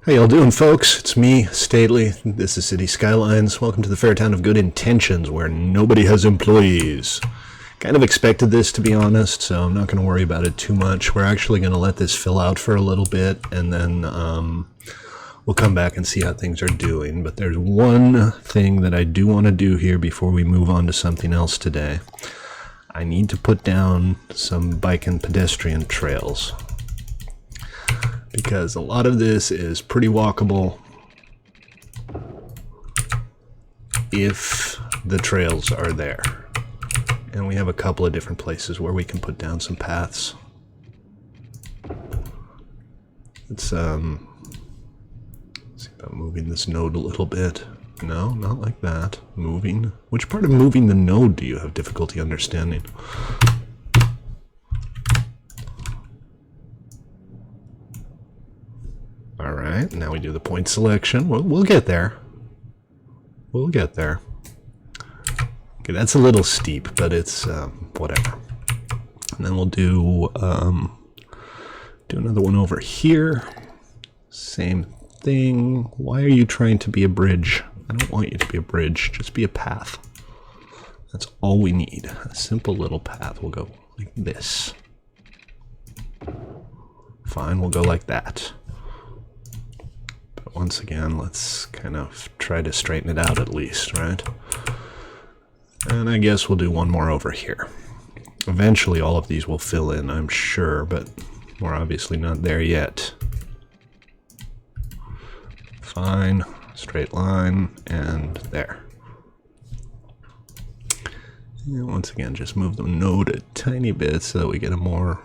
How y'all doing, folks? It's me, Stately. This is City Skylines. Welcome to the fair town of good intentions, where nobody has employees. Kind of expected this, to be honest, so I'm not going to worry about it too much. We're actually going to let this fill out for a little bit, and then we'll come back and see how things are doing. But there's one thing that I do want to do here before we move on to something else today. I need to put down some bike and pedestrian trails, because a lot of this is pretty walkable if the trails are there. And we have a couple of different places where we can put down some paths. Let's see about moving this node a little bit. No, not like that. Moving. Which part of moving the node do you have difficulty understanding? Alright, now we do the point selection. We'll get there. We'll get there. Okay, that's a little steep, but it's whatever. And then we'll do another one over here. Same thing. Why are you trying to be a bridge? I don't want you to be a bridge. Just be a path. That's all we need. A simple little path. We'll go like this. Fine, we'll go like that. But once again, let's kind of try to straighten it out at least, right? And I guess we'll do one more over here. Eventually all of these will fill in, I'm sure, but we're obviously not there yet. Fine, straight line, and there. And once again, just move the node a tiny bit so that we get a more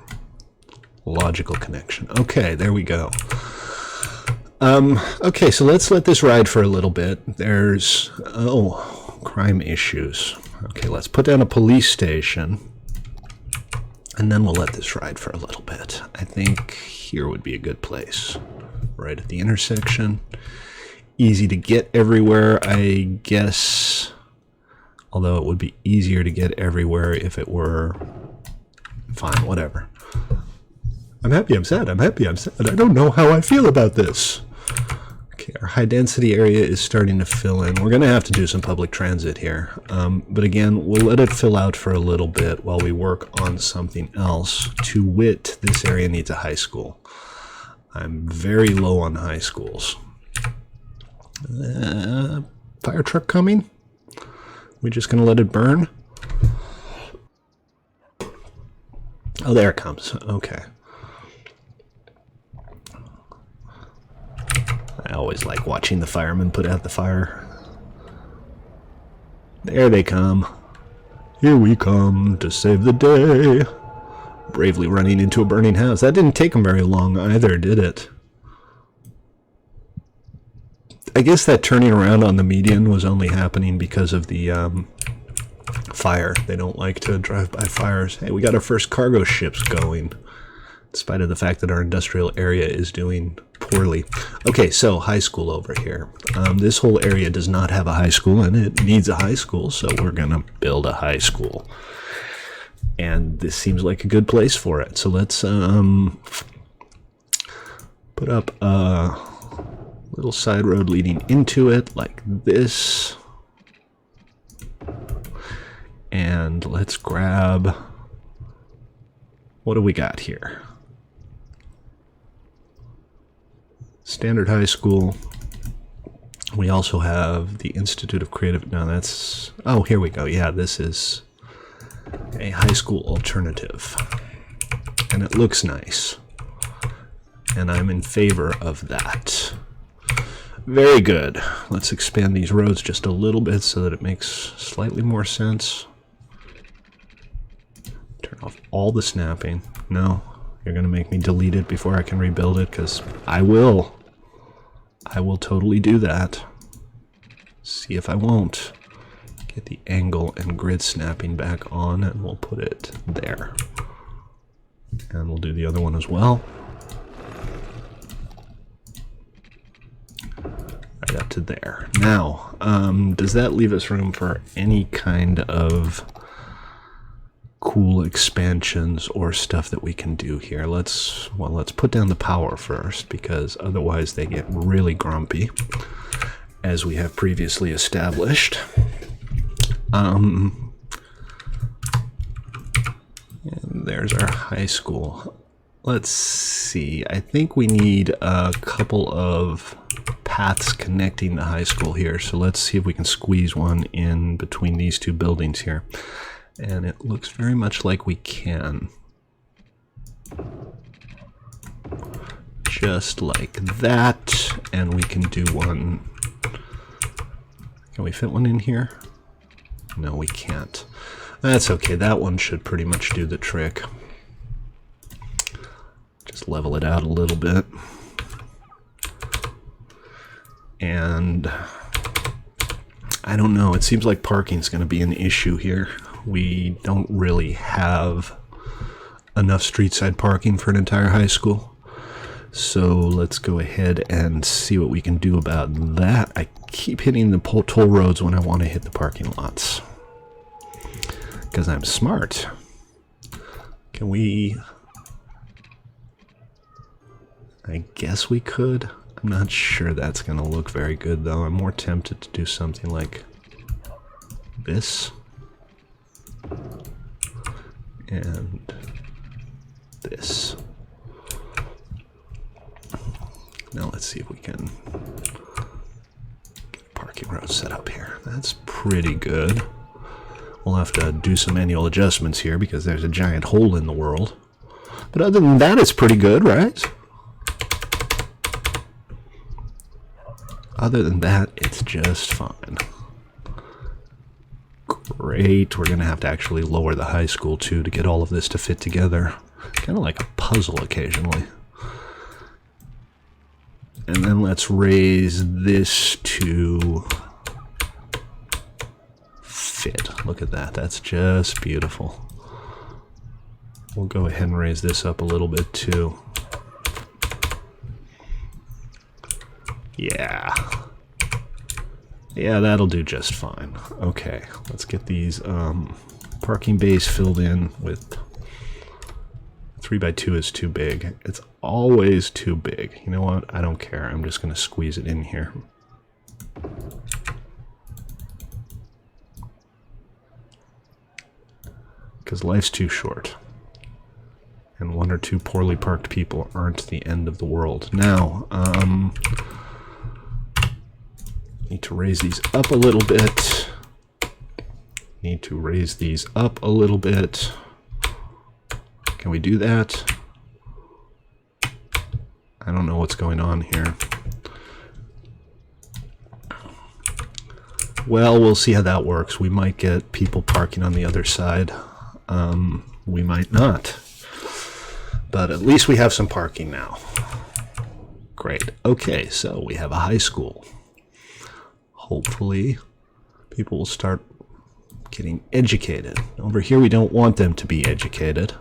logical connection. Okay, there we go. Okay, so let's let this ride for a little bit. There's, crime issues. Okay, let's put down a police station, and then we'll let this ride for a little bit. I think here would be a good place. Right at the intersection. Easy to get everywhere, I guess. Although it would be easier to get everywhere if it were... Fine, whatever. I'm happy, I'm sad, I'm happy, I'm sad. I don't know how I feel about this. Okay, our high density area is starting to fill in. We're going to have to do some public transit here. But again, we'll let it fill out for a little bit while we work on something else. To wit, this area needs a high school. I'm very low on high schools. Fire truck coming? We just going to let it burn? Oh, there it comes. Okay. I always like watching the firemen put out the fire. There they come. Here we come to save the day. Bravely running into a burning house. That didn't take them very long either, did it? I guess that turning around on the median was only happening because of the fire. They don't like to drive by fires. Hey, we got our first cargo ships going, in spite of the fact that our industrial area is doing poorly. Okay, so high school over here. This whole area does not have a high school, and it needs a high school, so we're going to build a high school. And this seems like a good place for it. So let's put up a little side road leading into it like this. And let's grab... What do we got here? Standard high school. We also have the Institute of Creative... No, that's... Oh, here we go. Yeah, this is a high school alternative. And it looks nice. And I'm in favor of that. Very good. Let's expand these roads just a little bit so that it makes slightly more sense. Turn off all the snapping. No, you're going to make me delete it before I can rebuild it, because I will. I will totally do that. See if I won't. Get the angle and grid snapping back on, and we'll put it there. And we'll do the other one as well. Right up to there. Now, does that leave us room for any kind of cool expansions or stuff that we can do here. Let's put down the power first, because otherwise they get really grumpy, as we have previously established. And there's our high school. Let's see, I think we need a couple of paths connecting the high school here, so let's see if we can squeeze one in between these two buildings here. And it looks very much like we can. Just like that, and we can do one. Can we fit one in here? No, we can't. That's okay, that one should pretty much do the trick. Just level it out a little bit. And I don't know, it seems like parking's going to be an issue here. We don't really have enough street side parking for an entire high school. So let's go ahead and see what we can do about that. I keep hitting the toll roads when I want to hit the parking lots, because I'm smart. Can we... I guess we could. I'm not sure that's going to look very good, though. I'm more tempted to do something like this. And this. Now let's see if we can get a parking road set up here. That's pretty good. We'll have to do some manual adjustments here because there's a giant hole in the world. But other than that, it's pretty good, right? Other than that, it's just fine. Great. We're going to have to actually lower the high school, too, to get all of this to fit together. Kind of like a puzzle occasionally. And then let's raise this to fit. Look at that. That's just beautiful. We'll go ahead and raise this up a little bit, too. Yeah. Yeah, that'll do just fine. Okay, let's get these parking bays filled in with 3x2 is too big. It's always too big. You know what? I don't care. I'm just going to squeeze it in here. Because life's too short. And one or two poorly parked people aren't the end of the world. Now, need to raise these up a little bit. Need to raise these up a little bit. Can we do that? I don't know what's going on here. Well, we'll see how that works. We might get people parking on the other side. We might not. But at least we have some parking now. Great. Okay, so we have a high school. Hopefully, people will start getting educated. Over here, we don't want them to be educated.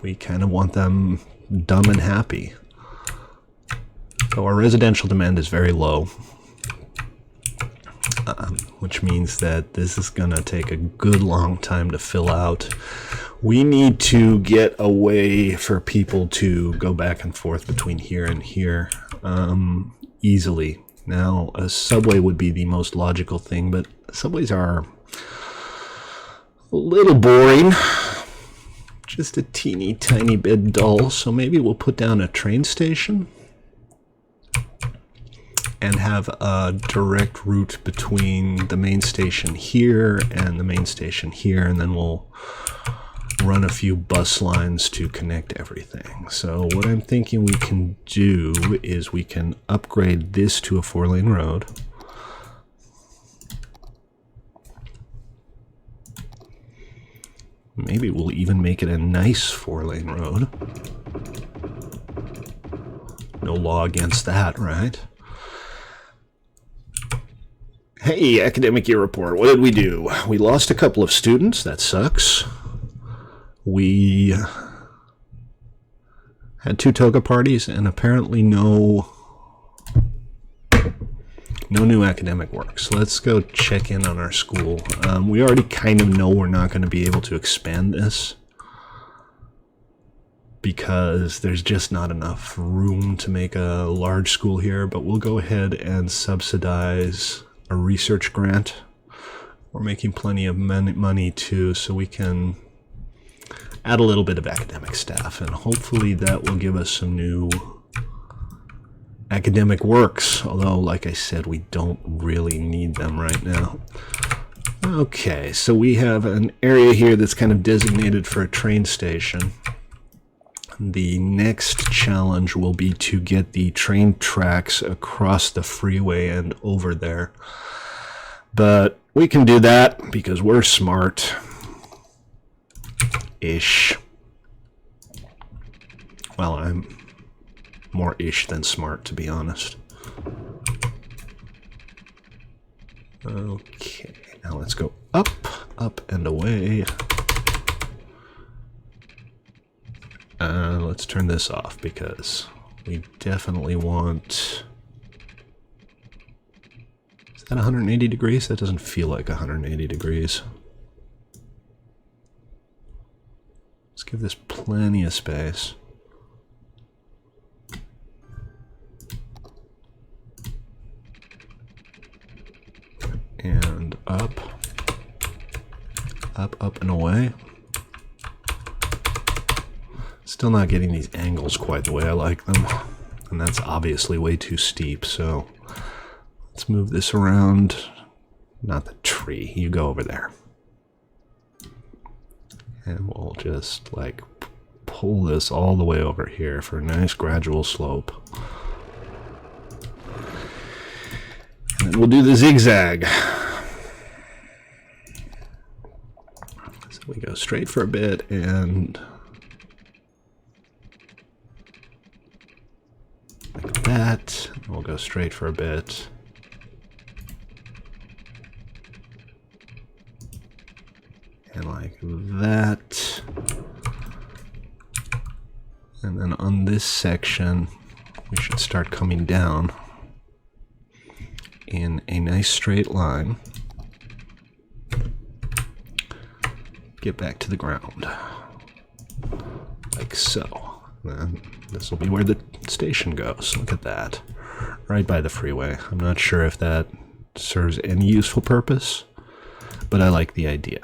We kind of want them dumb and happy. So our residential demand is very low, which means that this is going to take a good long time to fill out. We need to get a way for people to go back and forth between here and here easily. Now, a subway would be the most logical thing, but subways are a little boring. Just a teeny tiny bit dull, so maybe we'll put down a train station and have a direct route between the main station here and the main station here, and then we'll run a few bus lines to connect everything. So what I'm thinking we can do is we can upgrade this to a 4-lane road. Maybe we'll even make it a nice 4-lane road. No law against that, right? Hey, academic year report. What did we do? We lost a couple of students. That sucks. We had 2 toga parties and apparently no No new academic work. So let's go check in on our school. We already kind of know we're not going to be able to expand this because there's just not enough room to make a large school here, but we'll go ahead and subsidize a research grant. We're making plenty of money too, so we can add a little bit of academic staff, and hopefully that will give us some new academic works, although like I said, we don't really need them right now. Okay, so we have an area here that's kind of designated for a train station. The next challenge will be to get the train tracks across the freeway and over there. But we can do that because we're smart-ish. Well, I'm more ish than smart, to be honest. Okay, now let's go up, up and away. Let's turn this off because we definitely want... Is that 180 degrees? That doesn't feel like 180 degrees. Let's give this plenty of space. And up, up, up and away. Still not getting these angles quite the way I like them. And that's obviously way too steep, so let's move this around. Not the tree, you go over there. And we'll just like pull this all the way over here for a nice gradual slope. And then we'll do the zigzag. So we go straight for a bit and like that. We'll go straight for a bit. And like that. And then on this section, we should start coming down in a nice straight line. Get back to the ground. Like so. Then this will be where the station goes. Look at that. Right by the freeway. I'm not sure if that serves any useful purpose, but I like the idea.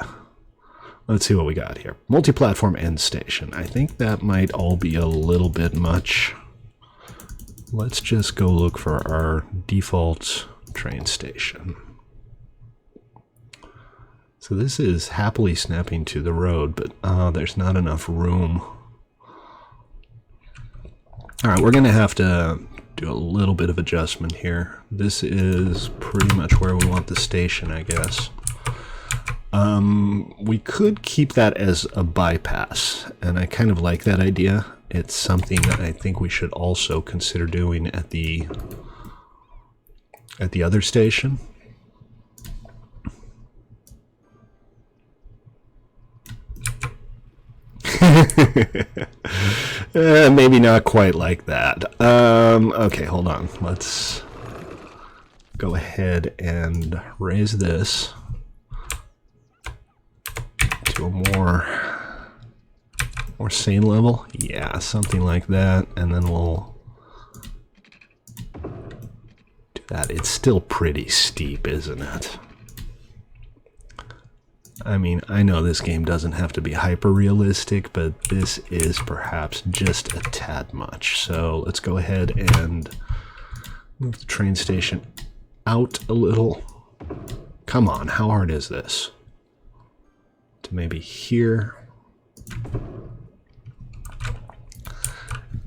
Let's see what we got here. Multi-platform end station. I think that might all be a little bit much. Let's just go look for our default train station. So this is happily snapping to the road, but there's not enough room. All right, we're going to have to do a little bit of adjustment here. This is pretty much where we want the station, I guess. We could keep that as a bypass, and I kind of like that idea. It's something that I think we should also consider doing at the other station. Maybe not quite like that. Okay, hold on. Let's go ahead and raise this to a more sane level. Yeah, something like that. And then we'll do that. It's still pretty steep, isn't it? I mean, I know this game doesn't have to be hyper-realistic, but this is perhaps just a tad much. So let's go ahead and move the train station out a little. Come on, how hard is this? To maybe here.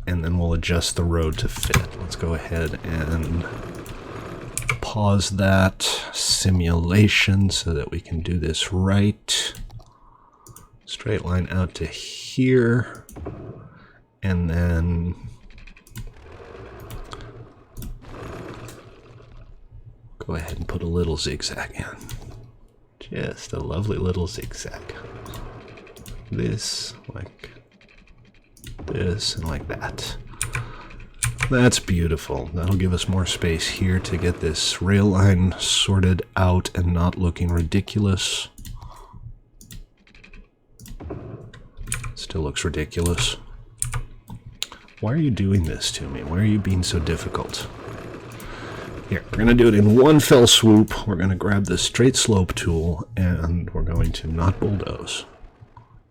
And then we'll adjust the road to fit. Let's go ahead and pause that simulation so that we can do this right. Straight line out to here, and then go ahead and put a little zigzag in. Just a lovely little zigzag. This, like this, and like that. That's beautiful. That'll give us more space here to get this rail line sorted out and not looking ridiculous. Still looks ridiculous. Why are you doing this to me? Why are you being so difficult? Here, we're going to do it in one fell swoop. We're going to grab the straight slope tool and we're going to not bulldoze.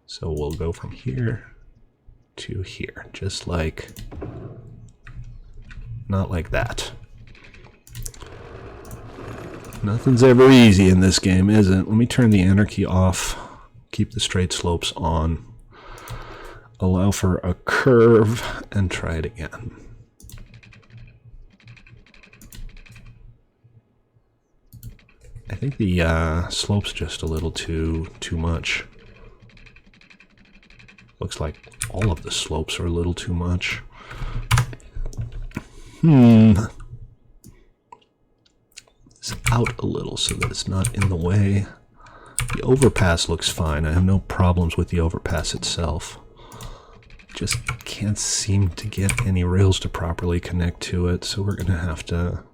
So we'll go from here to here, just like, not like that. Nothing's ever easy in this game, is it? Let me turn the anarchy off, keep the straight slopes on, allow for a curve, and try it again. I think the slope's just a little too much. Looks like all of the slopes are a little too much. It's out a little so that it's not in the way. The overpass looks fine. I have no problems with the overpass itself. Just can't seem to get any rails to properly connect to it, so we're gonna have to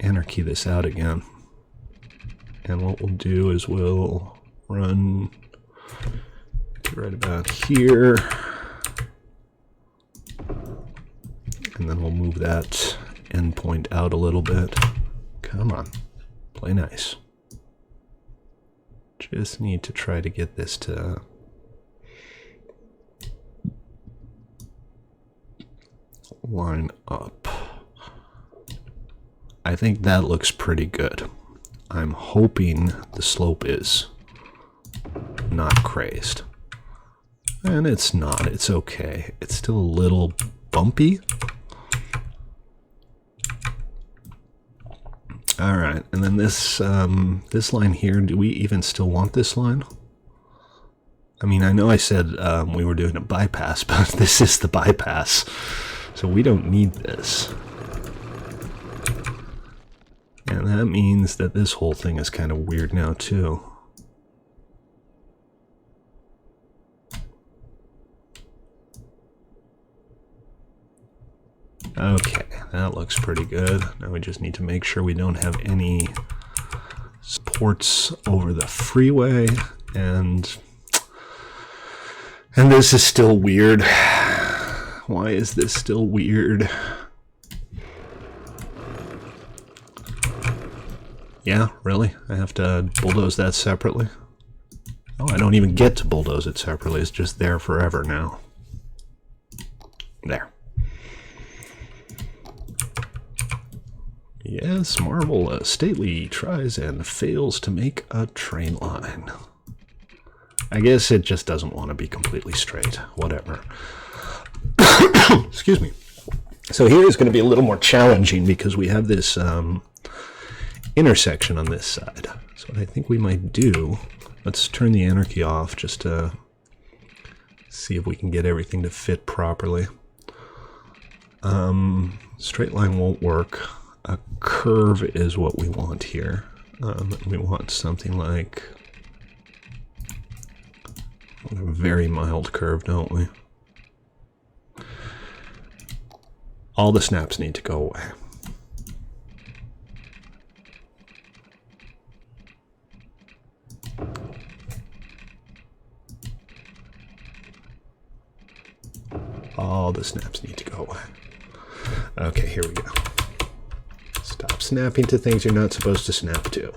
anarchy this out again. And what we'll do is we'll run right about here, and then we'll move that endpoint out a little bit. Come on, play nice. Just need to try to get this to line up. I think that looks pretty good. I'm hoping the slope is not crazed. And it's not, it's okay. It's still a little bumpy. All right, and then this this line here, do we even still want this line? I mean, I know I said we were doing a bypass, but this is the bypass, so we don't need this. And that means that this whole thing is kind of weird now, too. Okay, that looks pretty good. Now we just need to make sure we don't have any supports over the freeway, and this is still weird. Why is this still weird? Yeah, really? I have to bulldoze that separately? Oh, I don't even get to bulldoze it separately. It's just there forever now. There. Yes, marvelous. Stately tries and fails to make a train line. I guess it just doesn't want to be completely straight. Whatever. Excuse me. So here is going to be a little more challenging because we have this intersection on this side. So what I think we might do, let's turn the anarchy off just to see if we can get everything to fit properly. Straight line won't work. A curve is what we want here. We want something like a very mild curve, don't we? All the snaps need to go away. All the snaps need to go away. Okay, here we go. Stop snapping to things you're not supposed to snap to.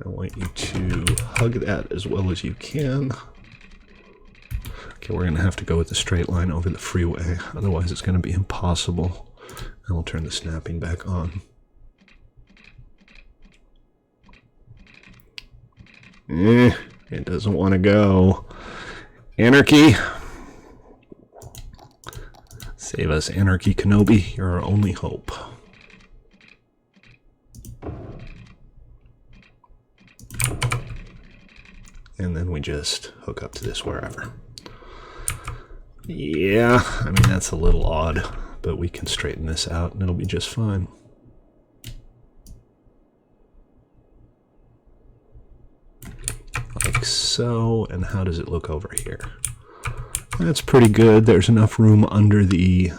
I want you to hug that as well as you can. Okay, we're going to have to go with the straight line over the freeway, otherwise it's going to be impossible. And we'll turn the snapping back on. It doesn't want to go. Anarchy. Save us, Anarchy Kenobi. You're our only hope. And then we just hook up to this wherever. Yeah, I mean, that's a little odd, but we can straighten this out and it'll be just fine. Like so, and how does it look over here? That's pretty good. There's enough room under the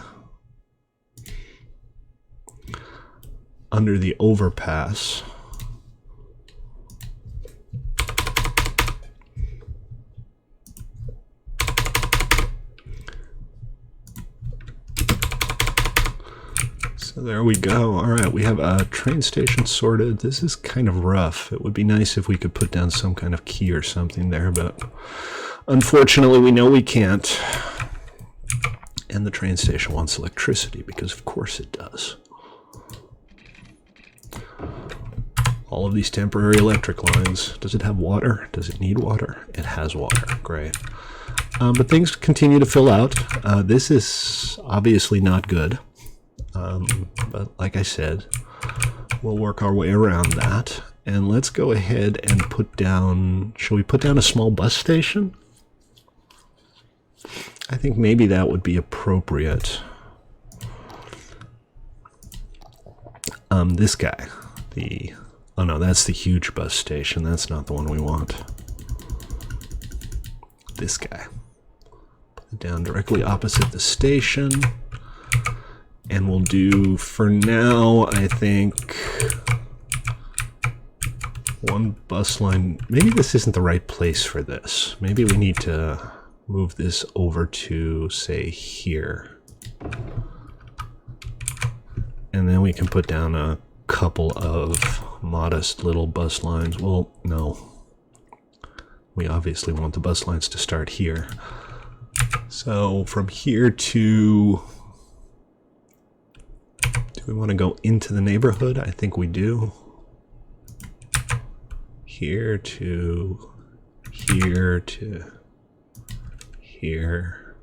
overpass. So there we go. All right, we have a train station sorted. This is kind of rough. It would be nice if we could put down some kind of key or something there, but unfortunately we know we can't. And the train station wants electricity, because of course it does. All of these temporary electric lines. Does it have water? Does it need water? It has water. Great. But things continue to fill out. This is obviously not good. But like I said, we'll work our way around that. And let's go ahead and put down... Shall we put down a small bus station? I think maybe that would be appropriate. This guy. Oh no, that's the huge bus station. That's not the one we want. This guy. Put it down directly opposite the station. And we'll do, for now, I think, one bus line. Maybe this isn't the right place for this. Maybe we need to move this over to, say, here. And then we can put down a couple of modest little bus lines. Well, no. We obviously want the bus lines to start here. So from here to... Do we want to go into the neighborhood? I think we do. Here to here to here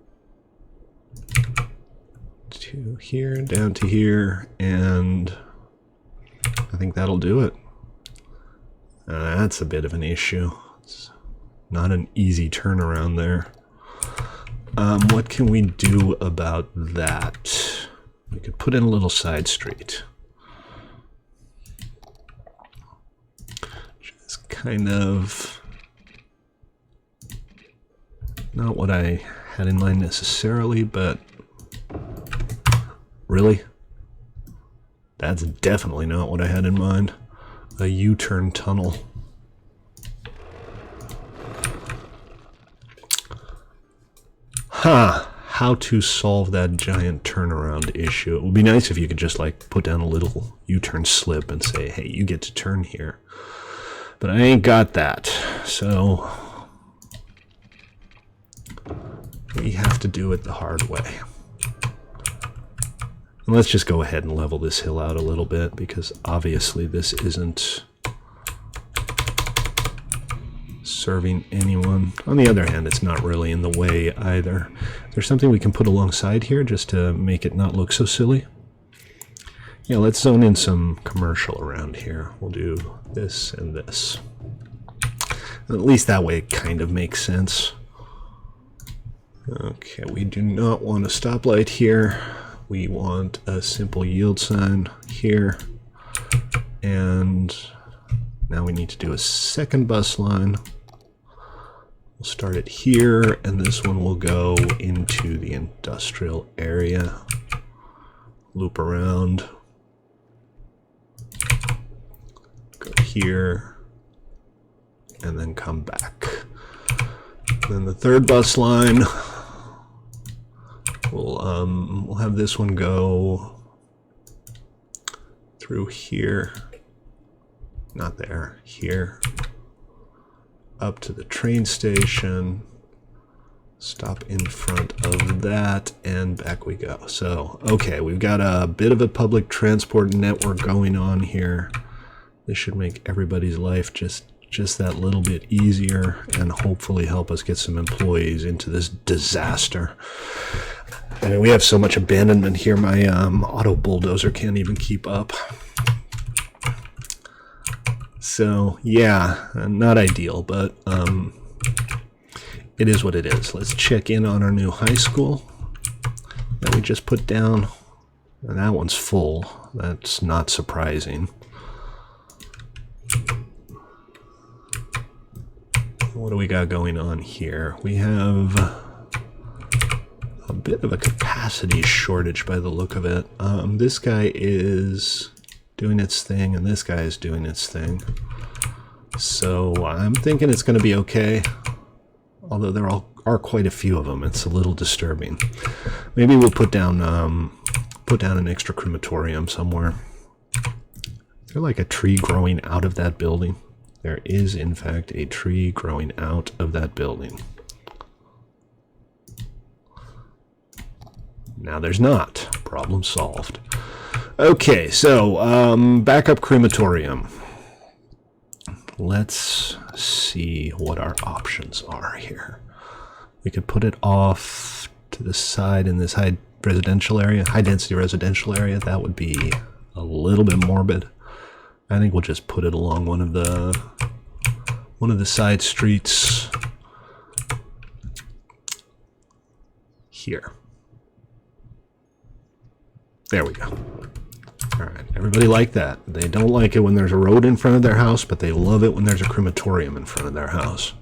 to here, down to here, and I think that'll do it. That's a bit of an issue. It's not an easy turnaround there. What can we do about that? We could put in a little side street. Just kind of not what I had in mind necessarily, but really? That's definitely not what I had in mind. A U-turn tunnel. Ha! How to solve that giant turnaround issue. It would be nice if you could just like put down a little U-turn slip and say, hey, you get to turn here. But I ain't got that, so we have to do it the hard way. And let's just go ahead and level this hill out a little bit, because obviously this isn't serving anyone. On the other hand, it's not really in the way either. There's something we can put alongside here just to make it not look so silly. Yeah, let's zone in some commercial around here. We'll do this and this. And at least that way it kind of makes sense. Okay, we do not want a stoplight here. We want a simple yield sign here. And now we need to do a second bus line. We'll start it here, and this one will go into the industrial area. Loop around. Go here, and then come back. Then the third bus line, we'll have this one go through here. Not there, here. Up to the train station, stop in front of that, and back we go. So, okay, we've got a bit of a public transport network going on here. This should make everybody's life just that little bit easier, and hopefully help us get some employees into this disaster. I mean, we have so much abandonment here, my auto bulldozer can't even keep up. So, yeah, not ideal, but it is what it is. Let's check in on our new high school that we just put down. And that one's full. That's not surprising. What do we got going on here? We have a bit of a capacity shortage by the look of it. This guy is doing its thing, and this guy is doing its thing. So I'm thinking it's going to be okay. Although there are quite a few of them, it's a little disturbing. Maybe we'll put down an extra crematorium somewhere. Is there like a tree growing out of that building? There is, in fact, a tree growing out of that building. Now there's not. Problem solved. Okay, so backup crematorium. Let's see what our options are here. We could put it off to the side in this high density residential area. That would be a little bit morbid. I think we'll just put it along one of the side streets here. There we go. All right, everybody like that. They don't like it when there's a road in front of their house, but they love it when there's a crematorium in front of their house.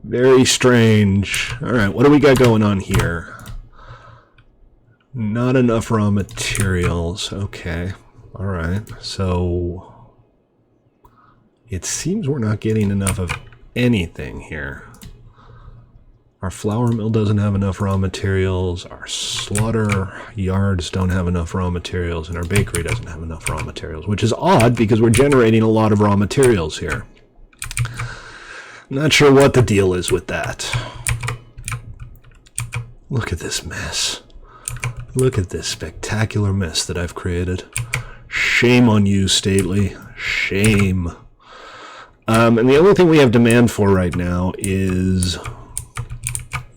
Very strange. All right, what do we got going on here? Not enough raw materials. Okay. All right, so it seems we're not getting enough of anything here. Our flour mill doesn't have enough raw materials, our slaughter yards don't have enough raw materials, and our bakery doesn't have enough raw materials, which is odd because we're generating a lot of raw materials here. Not sure what the deal is with that. Look at this mess. Look at this spectacular mess that I've created. Shame on you, Stately. Shame. And the only thing we have demand for right now is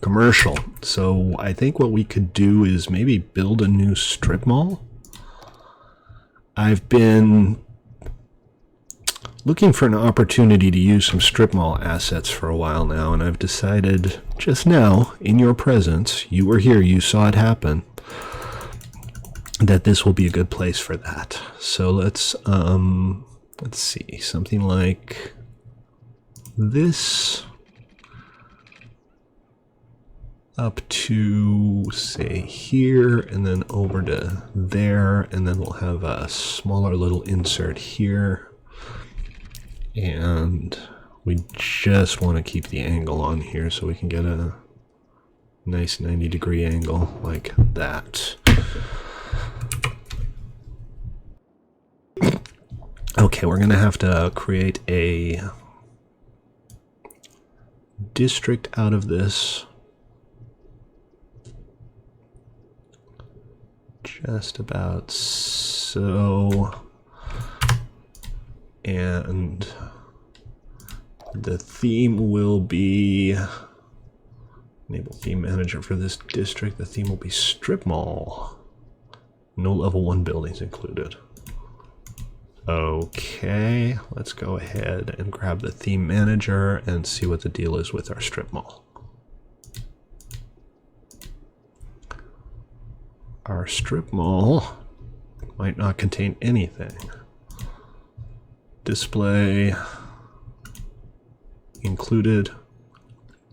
commercial. So I think what we could do is maybe build a new strip mall. I've been looking for an opportunity to use some strip mall assets for a while now, and I've decided just now, in your presence, you were here, you saw it happen, that this will be a good place for that. So let's see, something like this up to, say, here, and then over to there, and then we'll have a smaller little insert here. And we just want to keep the angle on here so we can get a nice 90-degree angle like that. Okay, we're going to have to create a district out of this. Just about so. And the theme will be enable theme manager for this district. The theme will be strip mall. No level 1 buildings included. Okay, let's go ahead and grab the theme manager and see what the deal is with our strip mall. Our strip mall might not contain anything. Display included.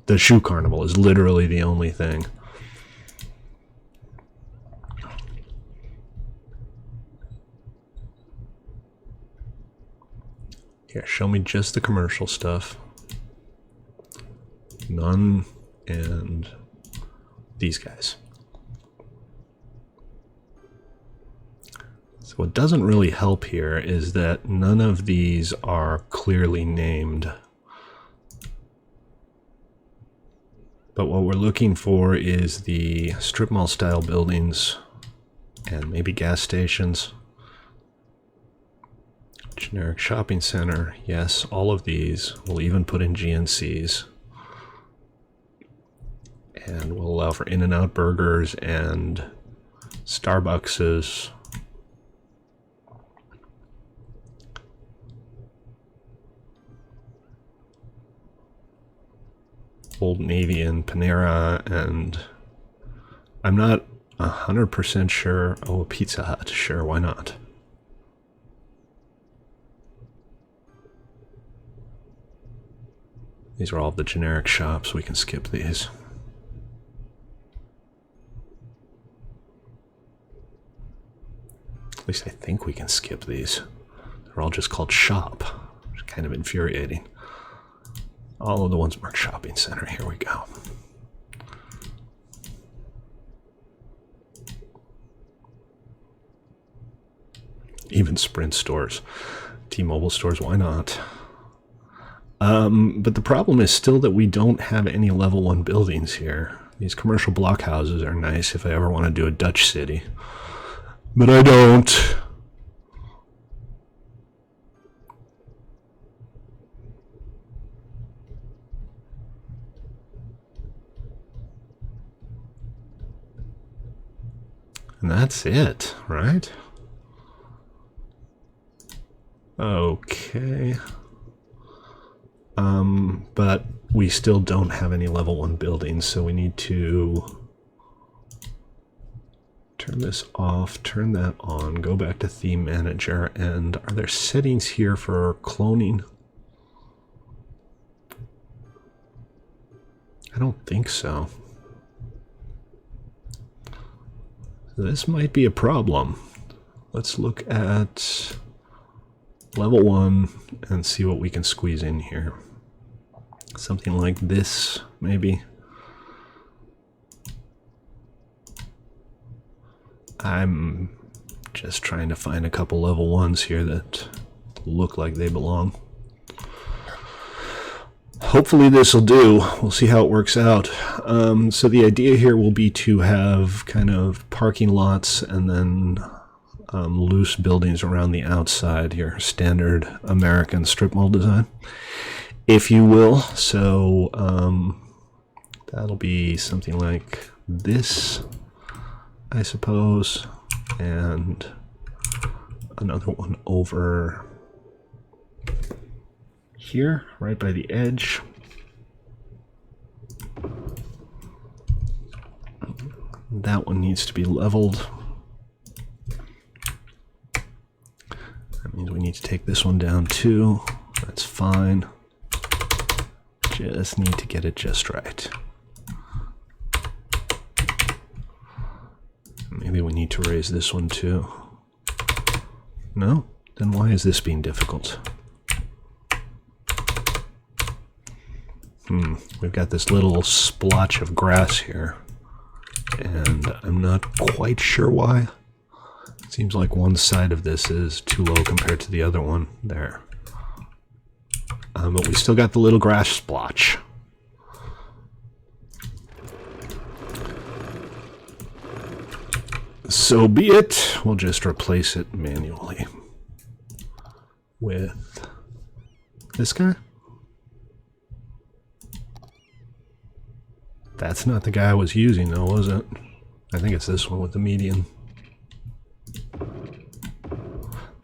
The shoe carnival is literally the only thing. Here, show me just the commercial stuff. None, and these guys. So what doesn't really help here is that none of these are clearly named. But what we're looking for is the strip mall style buildings and maybe gas stations. Generic shopping center, yes, all of these. We'll even put in GNCs. And we'll allow for In-N-Out burgers and Starbuckses. Old Navy and Panera, and I'm not 100% sure. Oh, a Pizza Hut, sure, why not? These are all the generic shops, we can skip these. At least I think we can skip these. They're all just called shop. It's kind of infuriating. All of the ones marked shopping center. Here we go. Even Sprint stores. T-Mobile stores, why not? But the problem is still that we don't have any level 1 buildings here. These commercial block houses are nice if I ever want to do a Dutch city. But I don't. And that's it, right? Okay. But we still don't have any level 1 buildings, so we need to turn this off, turn that on, go back to theme manager, and are there settings here for cloning? I don't think so. This might be a problem. Let's look at level 1 and see what we can squeeze in here. Something like this, maybe. I'm just trying to find a couple level 1s here that look like they belong. Hopefully this will do. We'll see how it works out. So the idea here will be to have kind of parking lots and then loose buildings around the outside, your standard American strip mall design, if you will. So that'll be something like this, I suppose, and another one over here, right by the edge. That one needs to be leveled. That means we need to take this one down too. That's fine. Just need to get it just right. Maybe we need to raise this one too. No? Then why is this being difficult? We've got this little splotch of grass here, and I'm not quite sure why. It seems like one side of this is too low compared to the other one there. But we still got the little grass splotch. So be it. We'll just replace it manually with this guy. That's not the guy I was using though, was it? I think it's this one with the median.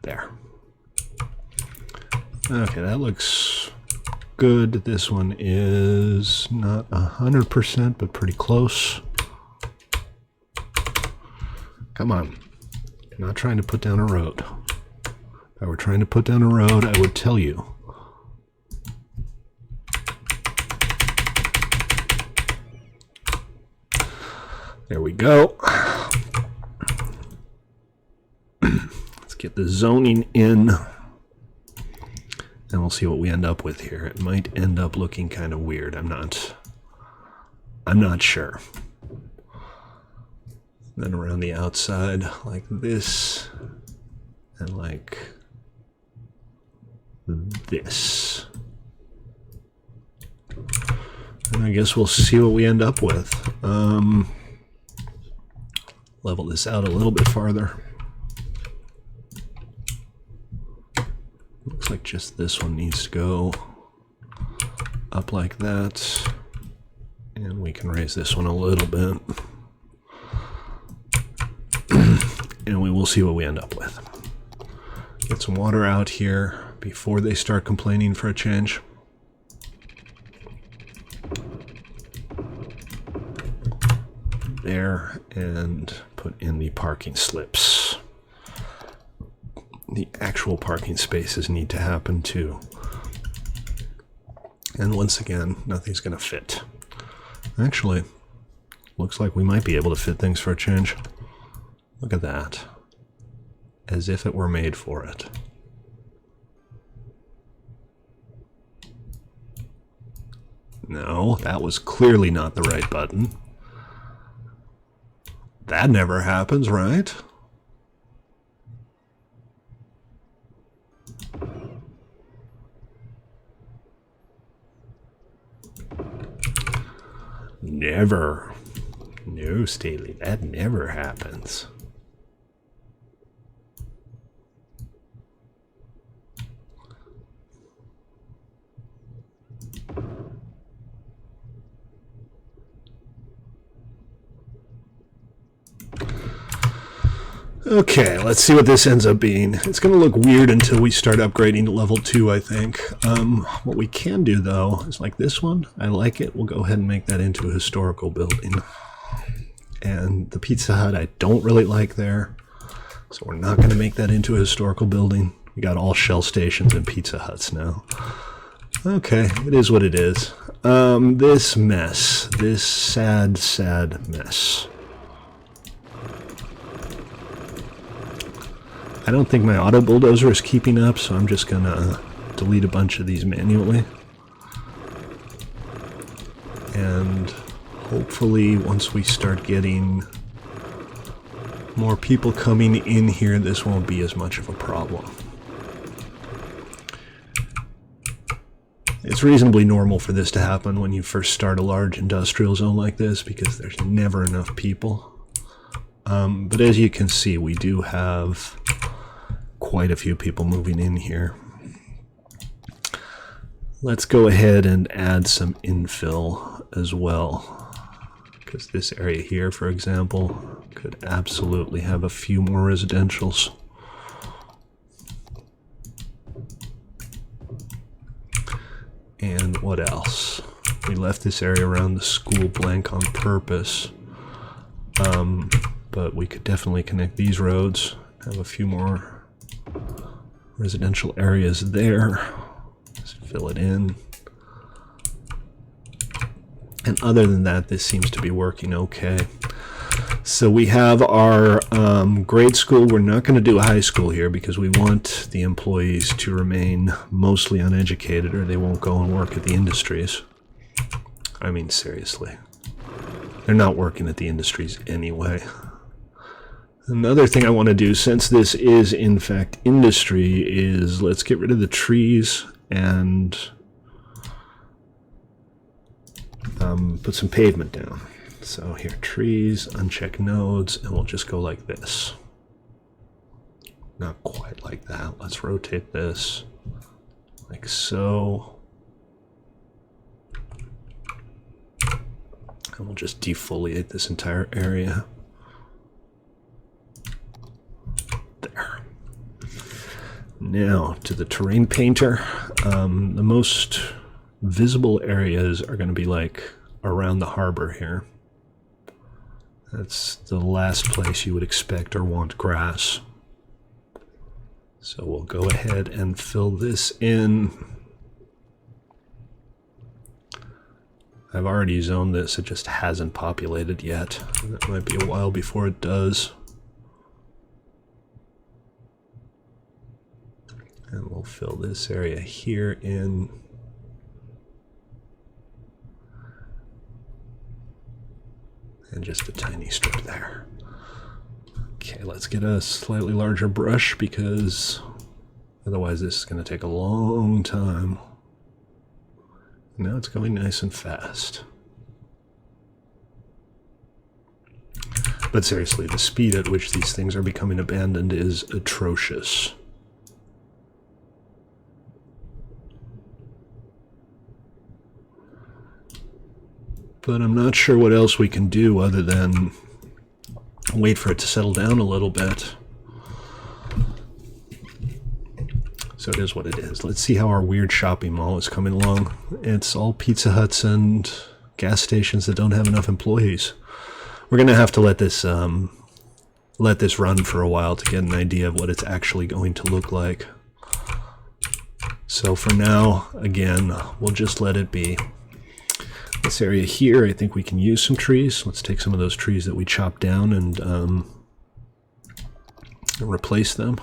There. Okay, that looks good. This one is not 100%, but pretty close. Come on. I'm not trying to put down a road. If I were trying to put down a road, I would tell you. There we go. Let's get the zoning in, and we'll see what we end up with here. It might end up looking kind of weird. I'm not sure. Then around the outside, like this, and like this. And I guess we'll see what we end up with. Level this out a little bit farther. Looks like just this one needs to go up like that. And we can raise this one a little bit. And we will see what we end up with. Get some water out here before they start complaining for a change. There, and put in the parking slips. The actual parking spaces need to happen too. And once again, nothing's going to fit. Actually, looks like we might be able to fit things for a change. Look at that. as if it were made for it. No, that was clearly not the right button. That never happens, right? Never. No, Staley, that never happens. Okay, let's see what this ends up being. It's going to look weird until we start upgrading to level 2, I think. What we can do, though, is like this one. I like it. We'll go ahead and make that into a historical building. And the Pizza Hut I don't really like there, so we're not going to make that into a historical building. We got all Shell stations and Pizza Huts now. Okay, it is what it is. This mess. This sad, sad mess. I don't think my auto bulldozer is keeping up, so I'm just gonna delete a bunch of these manually. And hopefully once we start getting more people coming in here, this won't be as much of a problem. It's reasonably normal for this to happen when you first start a large industrial zone like this, because there's never enough people. But as you can see, we do have quite a few people moving in here. Let's go ahead and add some infill as well, because this area here, for example, could absolutely have a few more residentials. And what else? We left this area around the school blank on purpose, but we could definitely connect these roads, have a few more residential areas there. Just fill it in. And other than that, this seems to be working okay. So we have our grade school. We're not going to do a high school here because we want the employees to remain mostly uneducated, or they won't go and work at the industries. I mean, seriously. They're not working at the industries anyway. Another thing I want to do, since this is in fact industry, is let's get rid of the trees and put some pavement down. So here, trees, uncheck nodes, and we'll just go like this. Not quite like that. Let's rotate this like so. And we'll just defoliate this entire area. There. Now to the terrain painter. The most visible areas are going to be like around the harbor here. That's the last place you would expect or want grass. So we'll go ahead and fill this in. I've already zoned this, it just hasn't populated yet. That might be a while before it does. And we'll fill this area here in. And just a tiny strip there. Okay, let's get a slightly larger brush because otherwise this is going to take a long time. Now it's going nice and fast. But seriously, the speed at which these things are becoming abandoned is atrocious. But I'm not sure what else we can do other than wait for it to settle down a little bit. So it is what it is. Let's see how our weird shopping mall is coming along. It's all Pizza Huts and gas stations that don't have enough employees. We're going to have to let this run for a while to get an idea of what it's actually going to look like. So for now, again, we'll just let it be. This area here, I think we can use some trees. Let's take some of those trees that we chopped down and and replace them.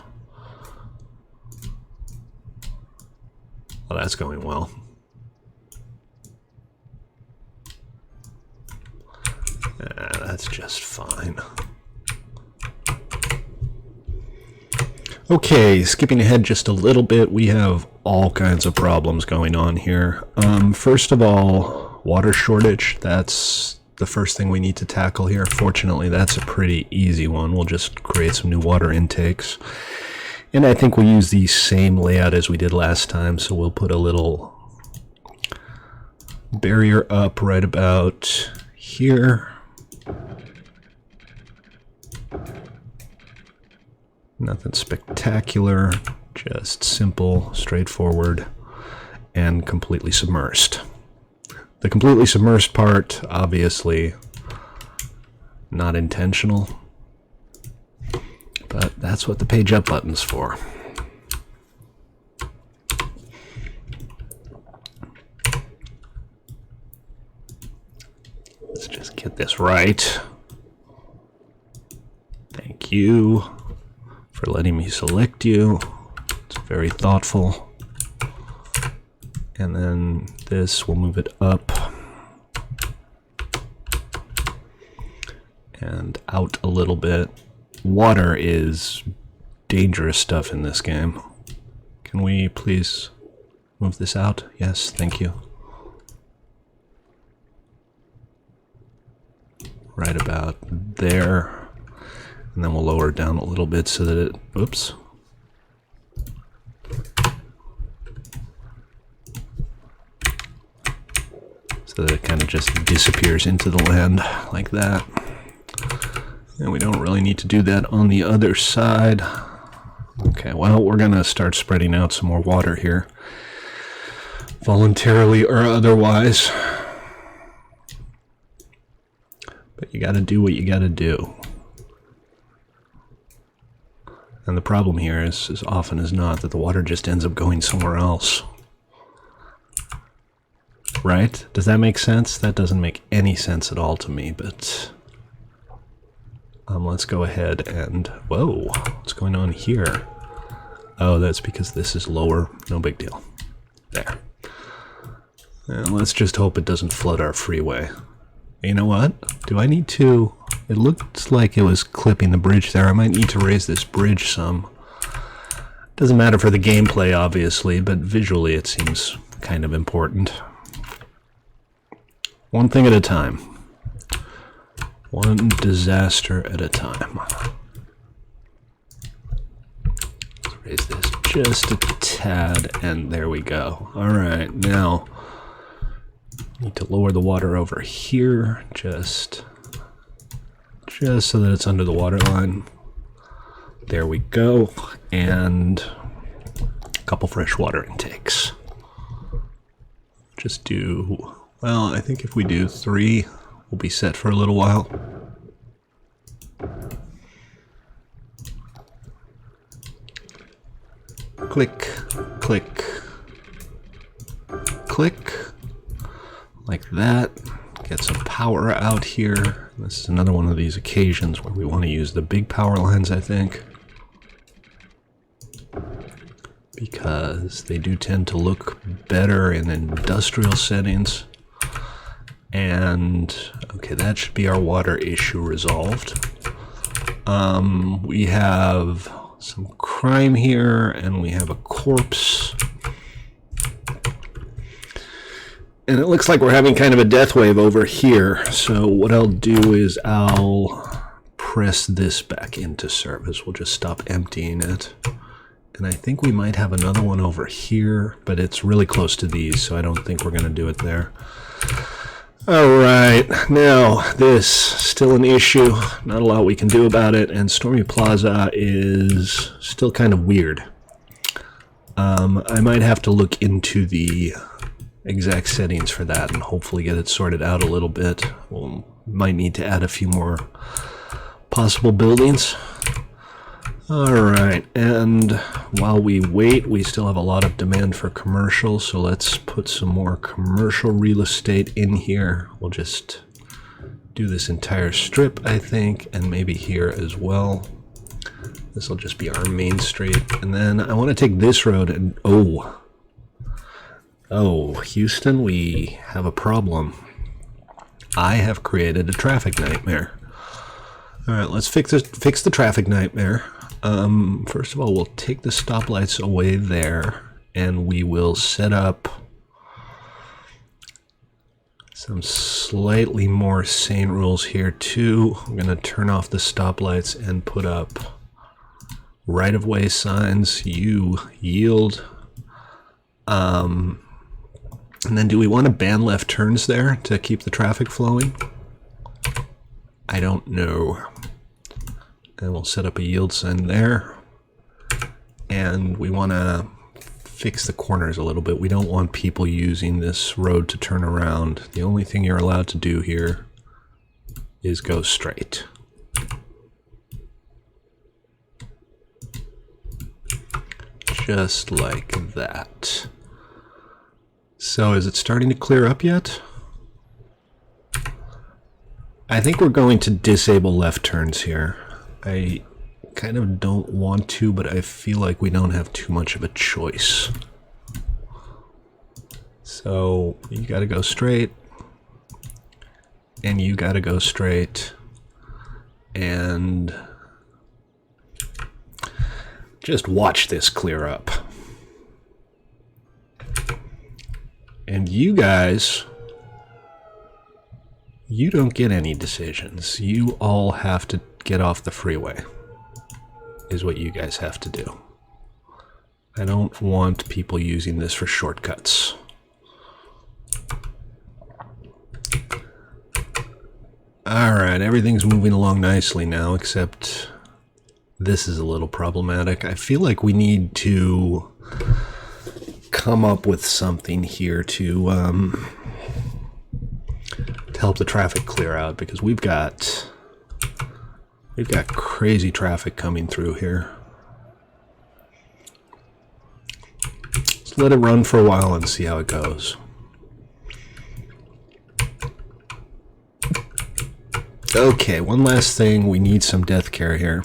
Well, that's going well. That's just fine. Okay, skipping ahead just a little bit, we have all kinds of problems going on here. First of all, water shortage. That's the first thing we need to tackle here. Fortunately, that's a pretty easy one. We'll just create some new water intakes. And I think we'll use the same layout as we did last time, so we'll put a little barrier up right about here. Nothing spectacular, just simple, straightforward, and completely submersed. The completely submersed part, obviously, not intentional, but that's what the page up button's for. Let's just get this right. Thank you for letting me select you. It's very thoughtful. And then this, we'll move it up and out a little bit. Water is dangerous stuff in this game. Can we please move this out? Yes, thank you. Right about there. And then we'll lower it down a little bit so that it, oops. So that it kind of just disappears into the land like that. And we don't really need to do that on the other side. Okay, well, we're gonna start spreading out some more water here. Voluntarily or otherwise. But you gotta do what you gotta do. And the problem here is, as often as not, that the water just ends up going somewhere else. Right? Does that make sense? That doesn't make any sense at all to me, but let's go ahead and, whoa, what's going on here? Oh, that's because this is lower. No big deal. There. And let's just hope it doesn't flood our freeway. You know what? Do I need to... It looks like it was clipping the bridge there. I might need to raise this bridge some. Doesn't matter for the gameplay, obviously, but visually it seems kind of important. One thing at a time. One disaster at a time. Let's raise this just a tad, and there we go. Alright, now... Need to lower the water over here, just so that it's under the water line. There we go, and a couple fresh water intakes. Just do, well, I think if we do 3, we'll be set for a little while. Click, click, click. Like that. Get some power out here. This is another one of these occasions where we want to use the big power lines, I think, because they do tend to look better in industrial settings. And okay, that should be our water issue resolved. We have some crime here, and we have a corpse. And it looks like we're having kind of a death wave over here. So what I'll do is I'll press this back into service. We'll just stop emptying it. And I think we might have another one over here, but it's really close to these, so I don't think we're going to do it there. All right, now this, still an issue. Not a lot we can do about it, and Stormy Plaza is still kind of weird. I might have to look into the exact settings for that and hopefully get it sorted out a little bit. We'll might need to add a few more possible buildings. Alright, and while we wait, we still have a lot of demand for commercial, so let's put some more commercial real estate in here. We'll just do this entire strip, I think, and maybe here as well. This will just be our main street. And then I want to take this road and... Oh, Houston, we have a problem. I have created a traffic nightmare. Alright, let's fix the traffic nightmare. First of all, we'll take the stoplights away there, and we will set up some slightly more sane rules here too. I'm going to turn off the stoplights and put up right-of-way signs. You yield. And then do we want to ban left turns there to keep the traffic flowing? I don't know. And we'll set up a yield sign there. And we want to fix the corners a little bit. We don't want people using this road to turn around. The only thing you're allowed to do here is go straight. Just like that. So is it starting to clear up yet? I think we're going to disable left turns here. I kind of don't want to, but I feel like we don't have too much of a choice. So you gotta go straight, and you gotta go straight, and just watch this clear up. And you guys, you don't get any decisions. You all have to get off the freeway, is what you guys have to do. I don't want people using this for shortcuts. Alright, everything's moving along nicely now, except this is a little problematic. I feel like we need to come up with something here to help the traffic clear out, because we've got crazy traffic coming through here. Let's let it run for a while and see how it goes. Okay, one last thing. We need some death care here.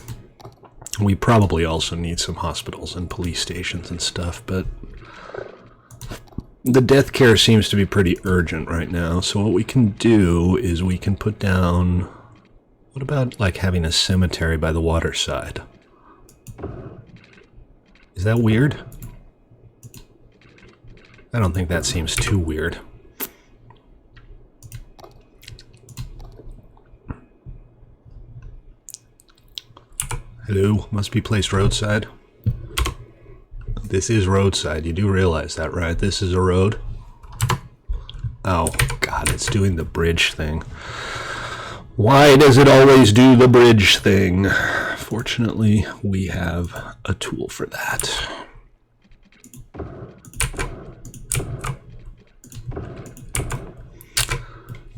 We probably also need some hospitals and police stations and stuff, but the death care seems to be pretty urgent right now. So what we can do is we can put down... What about like having a cemetery by the waterside? Is that weird? I don't think that seems too weird. Hello, must be placed roadside. This is roadside, you do realize that, right? This is a road. Oh, God, it's doing the bridge thing. Why does it always do the bridge thing? Fortunately, we have a tool for that.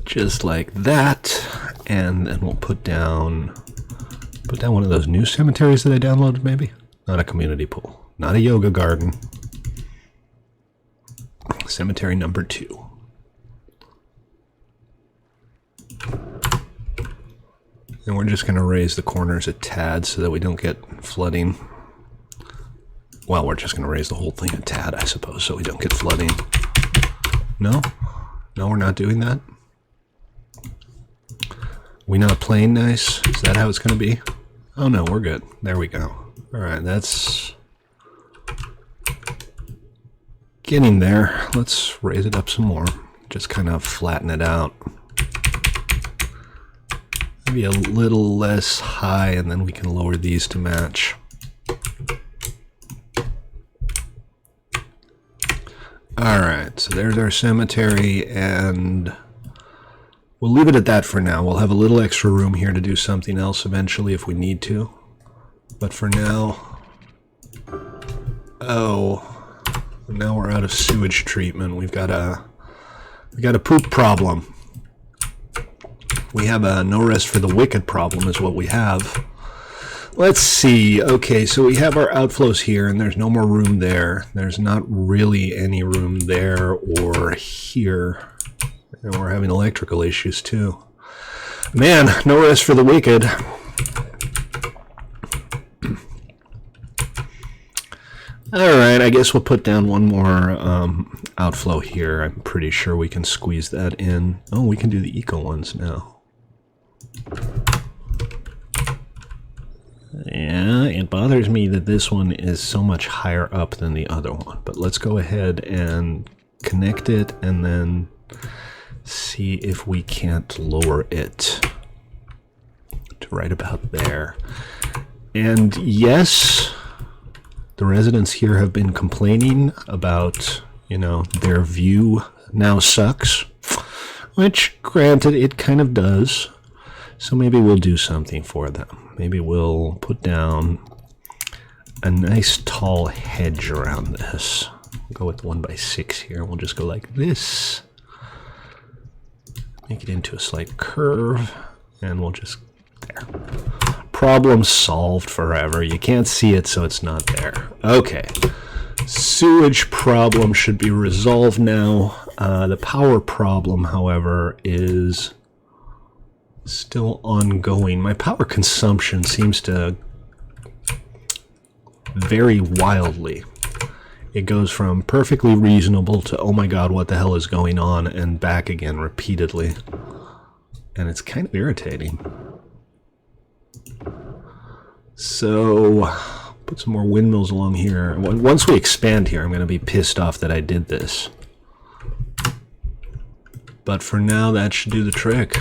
Just like that, and then we'll put down one of those new cemeteries that I downloaded, maybe? Not a community pool. Not a yoga garden. Cemetery number 2. And we're just going to raise the corners a tad so that we don't get flooding. Well, we're just going to raise the whole thing a tad, I suppose, so we don't get flooding. No? No, we're not doing that? We not playing nice? Is that how it's going to be? Oh no, we're good. There we go. Alright, that's getting there. Let's raise it up some more. Just kind of flatten it out. Maybe a little less high, and then we can lower these to match. Alright, so there's our cemetery, and we'll leave it at that for now. We'll have a little extra room here to do something else eventually if we need to. But for now... Oh, now we're out of sewage treatment. We got a poop problem. We have a no rest for the wicked problem is what we have. Let's see. Okay, so we have our outflows here, and there's no more room there. There's not really any room there or here. And we're having electrical issues too. Man, no rest for the wicked. Alright, I guess we'll put down one more outflow here. I'm pretty sure we can squeeze that in. Oh, we can do the eco ones now. Yeah, it bothers me that this one is so much higher up than the other one. But let's go ahead and connect it and then see if we can't lower it to right about there. And yes, the residents here have been complaining about, you know, their view now sucks, which granted it kind of does. So maybe we'll do something for them. Maybe we'll put down a nice tall hedge around this. We'll go with 1x6 here. We'll just go like this. Make it into a slight curve, and we'll just, there. Problem solved forever. You can't see it, so it's not there. Okay. Sewage problem should be resolved now. The power problem, however, is still ongoing. My power consumption seems to vary wildly. It goes from perfectly reasonable to, oh my god, what the hell is going on, and back again repeatedly. And it's kind of irritating. So, put some more windmills along here. Once we expand here, I'm going to be pissed off that I did this. But for now, that should do the trick.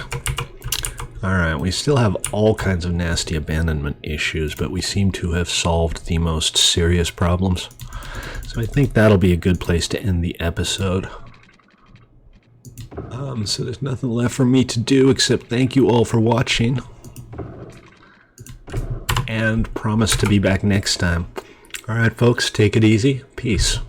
Alright, we still have all kinds of nasty abandonment issues, but we seem to have solved the most serious problems. So I think that'll be a good place to end the episode. So there's nothing left for me to do except thank you all for watching. And promise to be back next time. Alright folks, take it easy. Peace.